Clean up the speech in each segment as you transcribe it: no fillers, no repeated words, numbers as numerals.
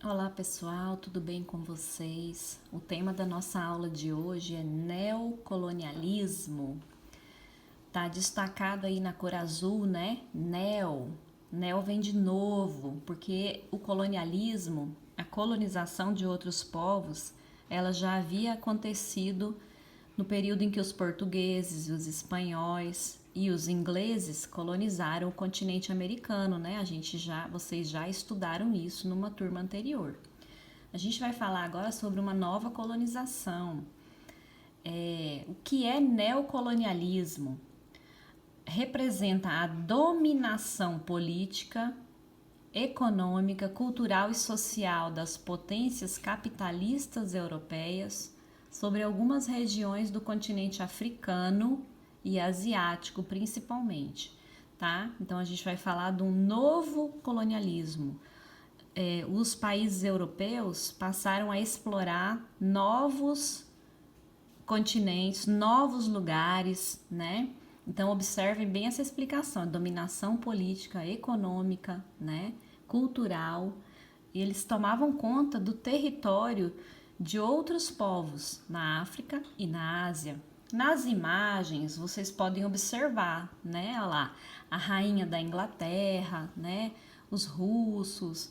Olá pessoal, tudo bem com vocês? O tema da nossa aula de hoje é neocolonialismo. Tá destacado aí na cor azul, né? Neo. Neo vem de novo, porque o colonialismo, a colonização de outros povos, ela já havia acontecido no período em que os portugueses, os espanhóis e os ingleses colonizaram o continente americano, né? Vocês já estudaram isso numa turma anterior. A gente vai falar agora sobre uma nova colonização. O que é neocolonialismo? Representa a dominação política, econômica, cultural e social das potências capitalistas europeias sobre algumas regiões do continente africano e asiático, principalmente, tá? Então a gente vai falar de um novo colonialismo. Os países europeus passaram a explorar novos continentes, novos lugares, né? Então observem bem essa explicação: dominação política, econômica, né? Cultural. Eles tomavam conta do território de outros povos na África e na Ásia. Nas imagens vocês podem observar, né? Olha lá, a rainha da Inglaterra, né? Os russos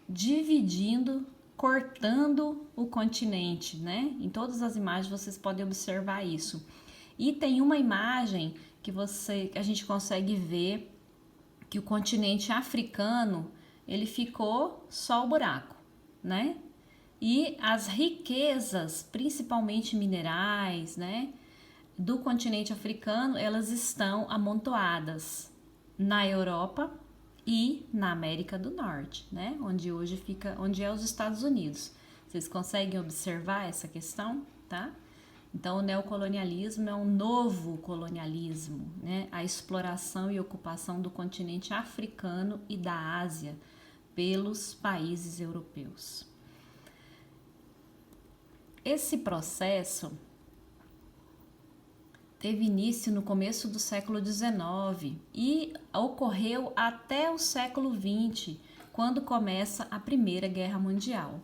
dividindo, cortando o continente, né? Em todas as imagens vocês podem observar isso. E tem uma imagem que a gente consegue ver que o continente africano ele ficou só o buraco, né? E as riquezas, principalmente minerais, né, do continente africano, elas estão amontoadas na Europa e na América do Norte, né, onde é os Estados Unidos. Vocês conseguem observar essa questão, tá? Então, o neocolonialismo é um novo colonialismo, né? A exploração e ocupação do continente africano e da Ásia pelos países europeus. Esse processo teve início no começo do século XIX e ocorreu até o século XX, quando começa a Primeira Guerra Mundial.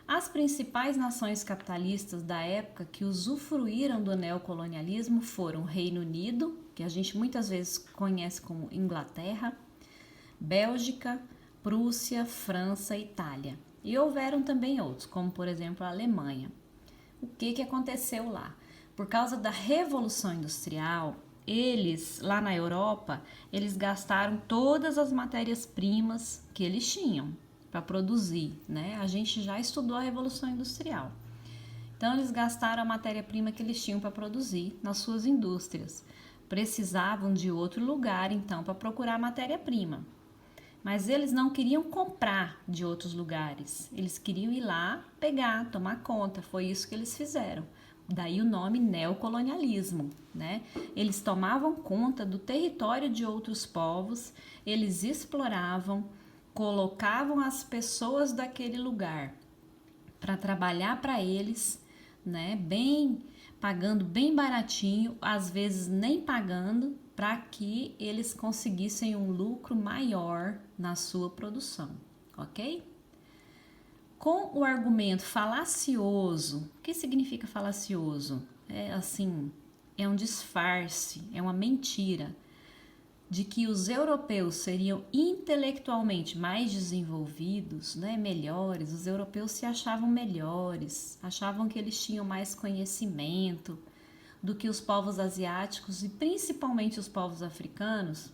As principais nações capitalistas da época que usufruíram do neocolonialismo foram o Reino Unido, que a gente muitas vezes conhece como Inglaterra, Bélgica, Prússia, França e Itália. E houveram também outros, como por exemplo a Alemanha. O que aconteceu lá? Por causa da Revolução Industrial, lá na Europa, eles gastaram todas as matérias-primas que eles tinham para produzir, né? A gente já estudou a Revolução Industrial. Então, eles gastaram a matéria-prima que eles tinham para produzir nas suas indústrias. Precisavam de outro lugar, então, para procurar matéria-prima. Mas eles não queriam comprar de outros lugares. Eles queriam ir lá, pegar, tomar conta. Foi isso que eles fizeram. Daí o nome neocolonialismo, né? Eles tomavam conta do território de outros povos, eles exploravam, colocavam as pessoas daquele lugar para trabalhar para eles, né? Pagando bem baratinho, às vezes nem pagando, para que eles conseguissem um lucro maior na sua produção, ok? Com o argumento falacioso, o que significa falacioso? É um disfarce, é uma mentira de que os europeus seriam intelectualmente mais desenvolvidos, né, melhores. Os europeus se achavam melhores, achavam que eles tinham mais conhecimento do que os povos asiáticos e principalmente os povos africanos.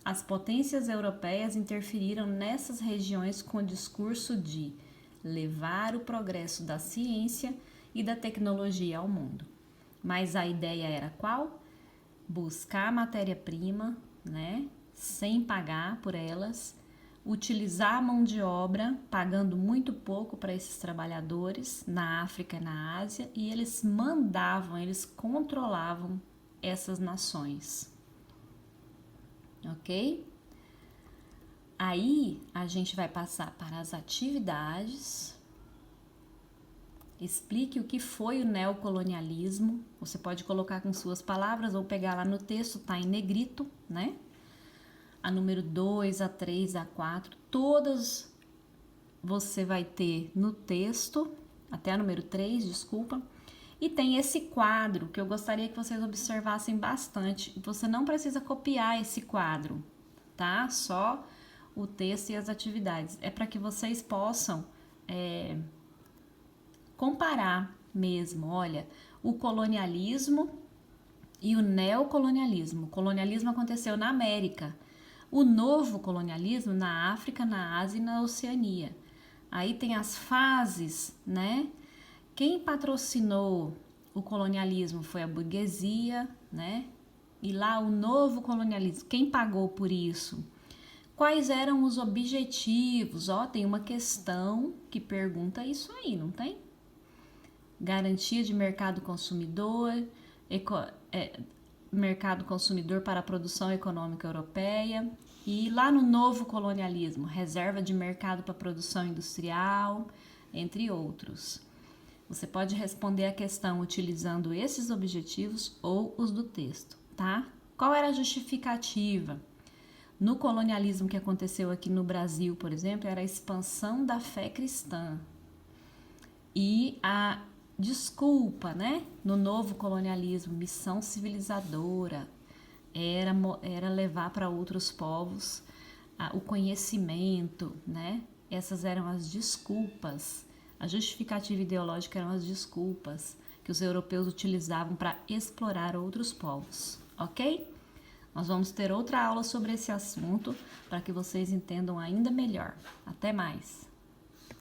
As potências europeias interferiram nessas regiões com o discurso de levar o progresso da ciência e da tecnologia ao mundo. Mas a ideia era qual? Buscar matéria-prima, né, sem pagar por elas, utilizar a mão de obra, pagando muito pouco para esses trabalhadores na África e na Ásia, e eles eles controlavam essas nações. Ok? Aí a gente vai passar para as atividades. Explique o que foi o neocolonialismo. Você pode colocar com suas palavras ou pegar lá no texto, tá em negrito, né? A número 2, a 3, a 4, todas você vai ter no texto, até o número 3, desculpa, e tem esse quadro que eu gostaria que vocês observassem bastante. Você não precisa copiar esse quadro, tá? Só o texto e as atividades. É para que vocês possam comparar mesmo, olha, o colonialismo e o neocolonialismo. O colonialismo aconteceu na América, o novo colonialismo na África, na Ásia e na Oceania. Aí tem as fases, né? Quem patrocinou o colonialismo foi a burguesia, né? E lá o novo colonialismo, quem pagou por isso? Quais eram os objetivos? Ó, tem uma questão que pergunta isso aí, não tem? Garantia de mercado consumidor, mercado consumidor para a produção econômica europeia. E lá no novo colonialismo, reserva de mercado para a produção industrial, entre outros. Você pode responder a questão utilizando esses objetivos ou os do texto, tá? Qual era a justificativa? No colonialismo que aconteceu aqui no Brasil, por exemplo, era a expansão da fé cristã. E a desculpa, né? No novo colonialismo, missão civilizadora, era levar para outros povos o conhecimento, né? Essas eram as desculpas. A justificativa ideológica eram as desculpas que os europeus utilizavam para explorar outros povos, ok? Nós vamos ter outra aula sobre esse assunto para que vocês entendam ainda melhor. Até mais!